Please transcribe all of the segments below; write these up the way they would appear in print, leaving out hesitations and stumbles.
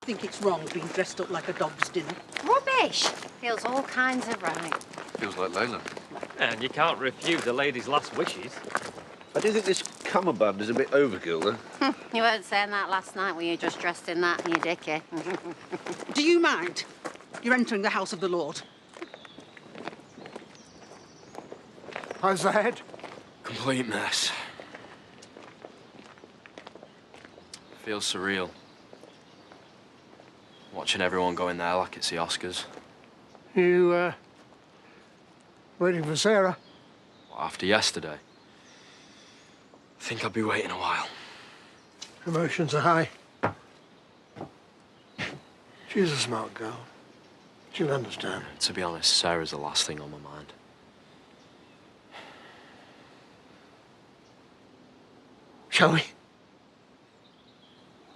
think it's wrong being dressed up like a dog's dinner? Rubbish! Feels all kinds of right. Feels like Leyla. And you can't refuse a lady's last wishes. I do think this cummerbund is a bit overkill, though. You weren't saying that last night when you were just dressed in that and your dickie. Do you mind? You're entering the house of the Lord. How's the head? Complete mess. Feels surreal. Watching everyone go in there like it's the Oscars. You, waiting for Sarah? Well, after yesterday. I think I'll be waiting a while. Emotions are high. She's a smart girl. She'll understand. To be honest, Sarah's the last thing on my mind. Shall we?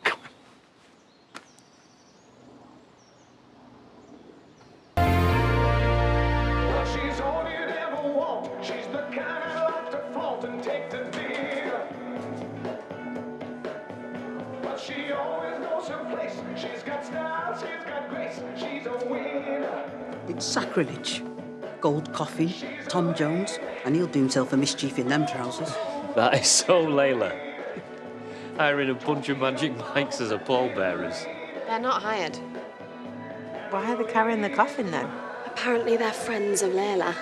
Come on. Well, she's all you'd ever want. She's the kind I like to flaunt and take to dinner. But she always knows her place. She's got style, she's got grace. She's a winner. It's sacrilege. Gold coffee, Tom Jones, and he'll do himself a mischief in them trousers. That is so Leyla. Hiring a bunch of Magic Mikes as a pallbearers. They're not hired. Why are they carrying the coffin then? Apparently they're friends of Leyla.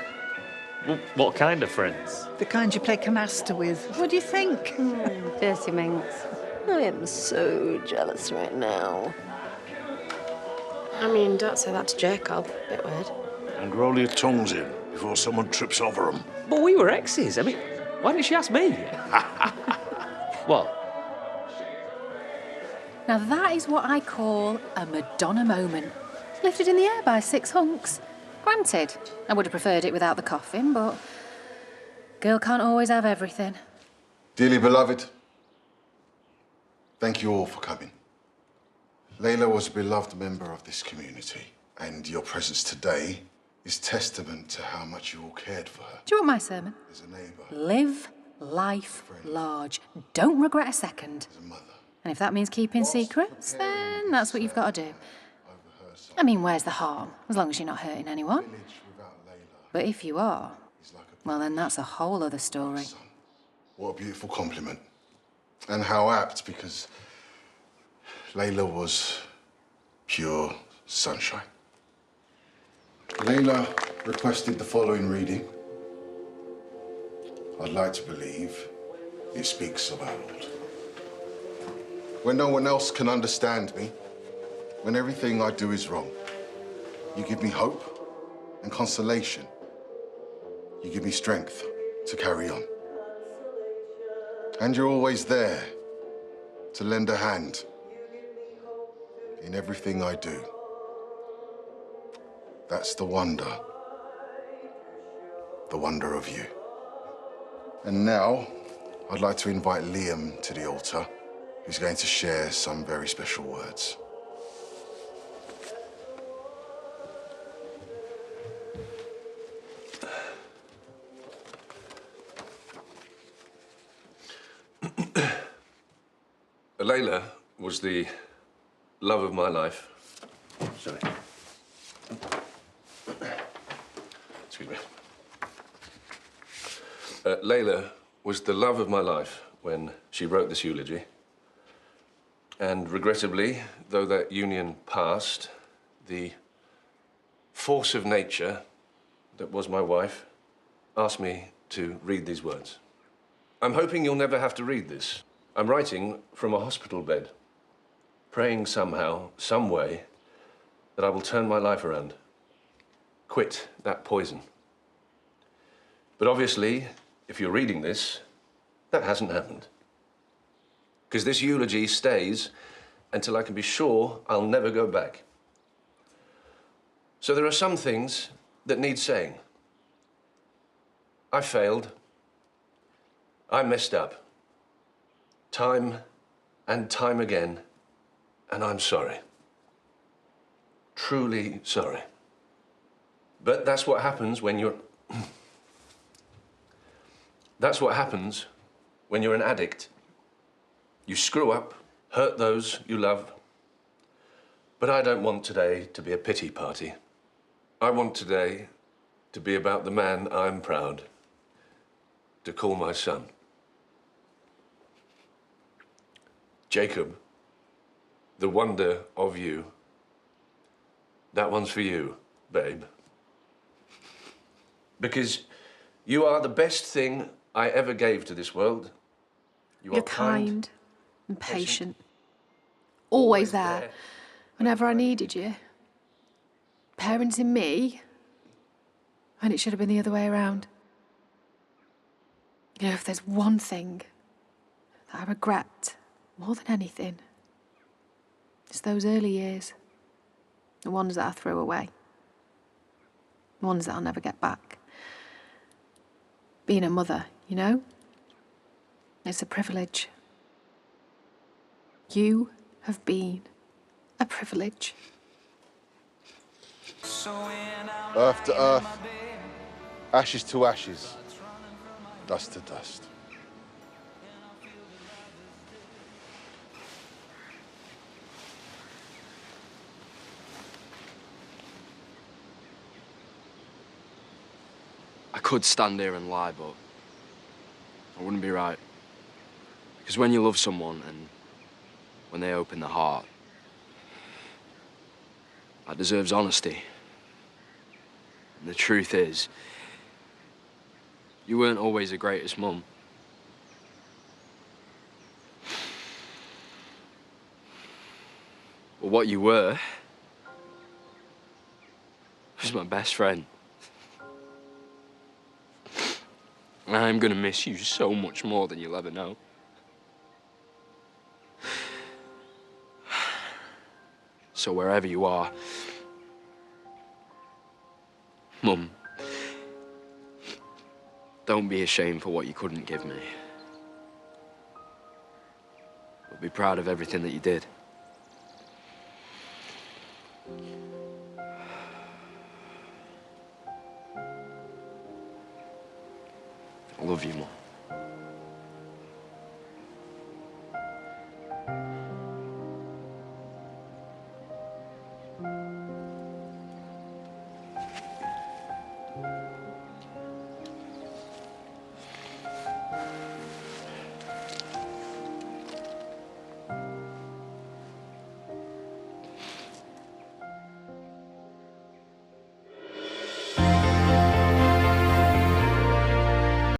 What kind of friends? The kind you play canasta with. What do you think? Dirty minx. I am so jealous right now. I mean, don't say that to Jacob. Bit weird. And roll your tongues in before someone trips over them. But we were exes. I mean, why didn't she ask me? What? Now that is what I call a Madonna moment. Lifted in the air by 6 hunks. Granted, I would have preferred it without the coffin, but girl can't always have everything. Dearly beloved, thank you all for coming. Leyla was a beloved member of this community, and your presence today is testament to how much you all cared for her. Do you want my sermon? As a neighbour, Live life large. Don't regret a second. as a mother. And if that means keeping secrets, then that's what you've got to do. I mean, where's the harm? As long as you're not hurting anyone. But if you are, well, then that's a whole other story. What a beautiful compliment. And how apt, because Leyla was pure sunshine. Leyla requested the following reading. I'd like to believe it speaks of our Lord. When no one else can understand me, when everything I do is wrong, you give me hope and consolation. You give me strength to carry on. And you're always there to lend a hand in everything I do. That's the wonder of you. And now, I'd like to invite Liam to the altar, who's going to share some very special words. Leyla was the love of my life. Sorry. Excuse me. Leyla was the love of my life when she wrote this eulogy. And regrettably, though that union passed, the force of nature that was my wife asked me to read these words. I'm hoping you'll never have to read this. I'm writing from a hospital bed, praying somehow, some way, that I will turn my life around, quit that poison. But obviously, if you're reading this, that hasn't happened. Because this eulogy stays until I can be sure I'll never go back. So there are some things that need saying. I failed. I messed up. Time and time again, and I'm sorry. Truly sorry. But that's what happens when you're... That's what happens when you're an addict. You screw up, hurt those you love, But I don't want today to be a pity party. I want today to be about the man I'm proud to call my son. Jacob, the wonder of you. That one's for you, babe. Because you are the best thing I ever gave to this world. You're kind and patient. Always there whenever I needed you. Parenting me when it should have been the other way around. You know, if there's one thing that I regret more than anything, it's those early years. The ones that I threw away. The ones that I'll never get back. Being a mother, you know? It's a privilege. You have been a privilege. Earth to earth, ashes to ashes, dust to dust. I could stand here and lie, but I wouldn't be right. Because when you love someone and when they open their heart, that deserves honesty. And the truth is, you weren't always the greatest mum. But what you were was my best friend. And I'm gonna miss you so much more than you'll ever know. So wherever you are, Mum, don't be ashamed for what you couldn't give me. But be proud of everything that you did. I love you, Mum.